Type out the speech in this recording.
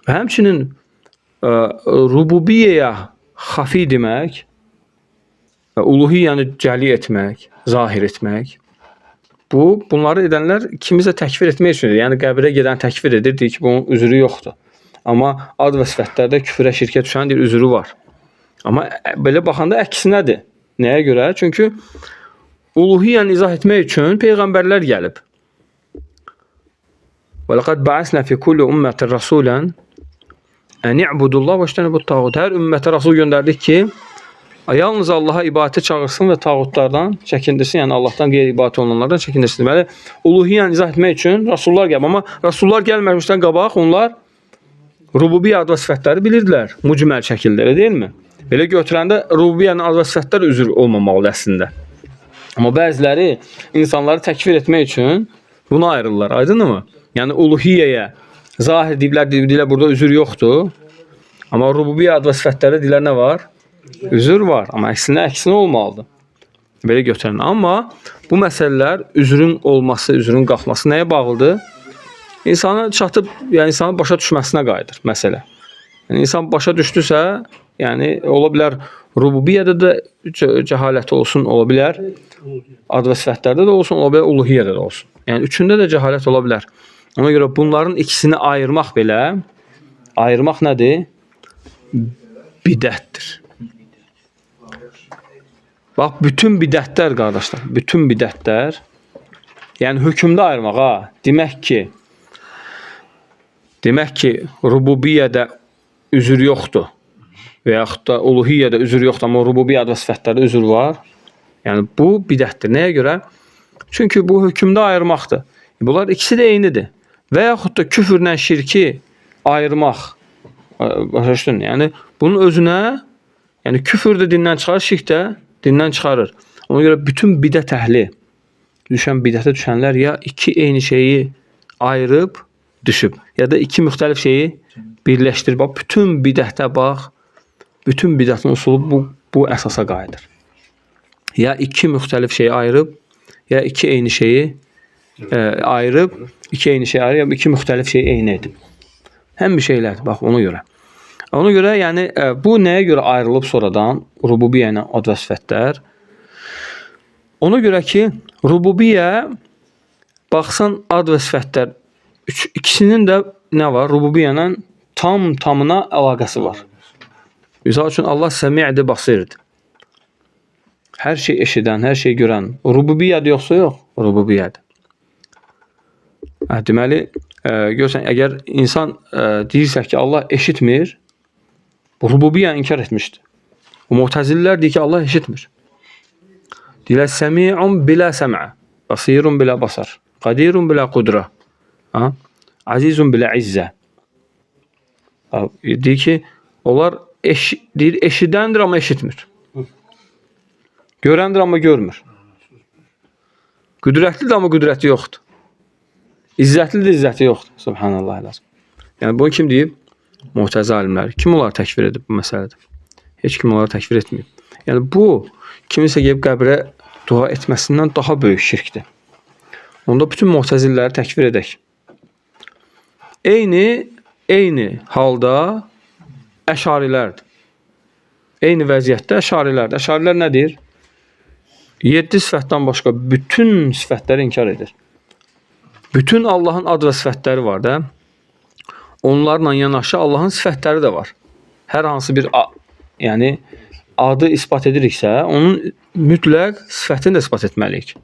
Və həmçinin rububiyyəyə xafi demək və uluhiyyəni cəli etmək, zahir etmək. Bunları edənlər kimisə təkfir etmək üçündür. Yəni qəbrə gedən təkfir edir, deyir ki, bunun üzrü yoxdur. Amma ad və sifətlərdə küfrə, şirkə düşən deyir, üzrü var. Amma belə baxanda əksinədir. Nəyə görə? Çünki uluhiyyəni izah etmək üçün peyğəmbərlər gəlib. Və laqad ba'asna fi kulli ummatin rasulan an i'budullah və ijtanibut tağut. Hər ümmətə rasul göndərdik ki, yalnız Allaha ibadətə çağırsın və tağutlardan çəkindirsin, yəni Allahdan qeyri-ibadət olunanlardan çəkindirsin. Deməli, uluhiyyəni izah etmək üçün rasullar gəlib. Amma rasullar gəlməmişdən qabaq onlar rububiyyə ad və sifətləri bilirdilər mücməl şəkildə, elə deyilmi? Belə götürəndə rububiyyənin ad və sifətləri üzr olmamalıdır əslində. Amma bəziləri insanları təkfir etmək üçün bunu ayırırlar, aydınmı? Yəni uluhiyyəyə zahir deyirlər burada üzr yoxdur. Amma rububiyyə ad və sifətləri deyirlər nə var? Üzr var, amma əksinə olmalıdır. Belə götürən. Amma bu məsələlər üzrün olması, üzrün qalxması nəyə bağlıdır? İnsana çatıb, yəni insanın başa düşməsinə qayıdır məsələ. Yəni insan başa düşdüsə, yəni ola bilər rububiyyədə də cəhaləti olsun, ola bilər ad və sifətlərdə də olsun, ola bilər uluhiyyədə də olsun. Yəni üçündə də cəhalət ola bilər. Ona görə bunların ikisini ayırmaq belə, ayırmaq nədir? Bidətdir. Bax, bütün bidətlər, qardaşlar, bütün bidətlər, yəni hökmdə ayırmaq, demək ki, rububiyyədə üzr yoxdur və yaxud da uluhiyyədə üzr yoxdur, amma rububiyyə ad və sifətlərdə üzr var. Yəni, bu bidətdir. Nəyə görə? Çünki bu hökmdə ayırmaqdır. Bunlar ikisi də eynidir. Və yaxud da küfrlə şirki ayırmaq. Yəni, bunun özünə, yəni küfür də dindən çıxarır, şirk də dindən çıxarır. Ona görə bütün bidət əhli, bidətə düşənlər ya iki eyni şeyi ayırıb düşüb, ya da iki müxtəlif şeyi birləşdirib. Bax, bütün bidətə bax, bütün bidətin usulu bu əsasa qayıdır. Ya iki müxtəlif şeyi ayırıb, ya iki eyni şeyi ayırıb, ya iki müxtəlif şeyi eyni edib. Həm bir şeylərdir, bax, ona görə. Ona görə, yəni, bu nəyə görə ayrılıb sonradan rububiyyə ilə ad və sifətlər? Ona görə ki, rububiyyə, baxsan ad və sifətlər, ikisinin də nə var? Rububiyyə ilə tamına əlaqəsi var. Misal üçün, Allah səmi'dir, basirdir. Hər şey eşidən, hər şey görən. Rububiyyədir yoxsa yox? Rububiyyədir. Deməli, görsən, əgər insan deyirsə ki, Allah eşitmir, rububiyyə inkar etmişdir. O mu'təzililər deyir ki, Allah eşitmir. Deyirlər, səmi'un bilə səm'ə, basirun bilə basar, qadirun bilə qudra, azizun bilə izzə. Deyir ki, onlar eşidəndir, amma eşitmir. Görəndir, amma görmür. Qüdrətlidir, amma qüdrəti yoxdur. İzzətlidir, izzəti yoxdur. Subhanallah. Yəni, bunu kim deyib? Mu'təzi alimləri. Kim onları təkfir edib bu məsələdə? Heç kim onları təkfir etməyib. Yəni, bu, kimisə gəlib qəbrə dua etməsindən daha böyük şirkdir. Onda bütün mu'təzilləri təkfir edək. Eyni halda əşarilərdir. Eyni vəziyyətdə əşarilərdir. Əşarilər nədir? 7 sifətdən başqa bütün sifətləri inkar edir. Bütün Allahın ad və sifətləri var da, onlarla yanaşı Allahın sifətləri də var. Hər hansı bir adı ispat ediriksə, onun mütləq sifətini də ispat etməliyik.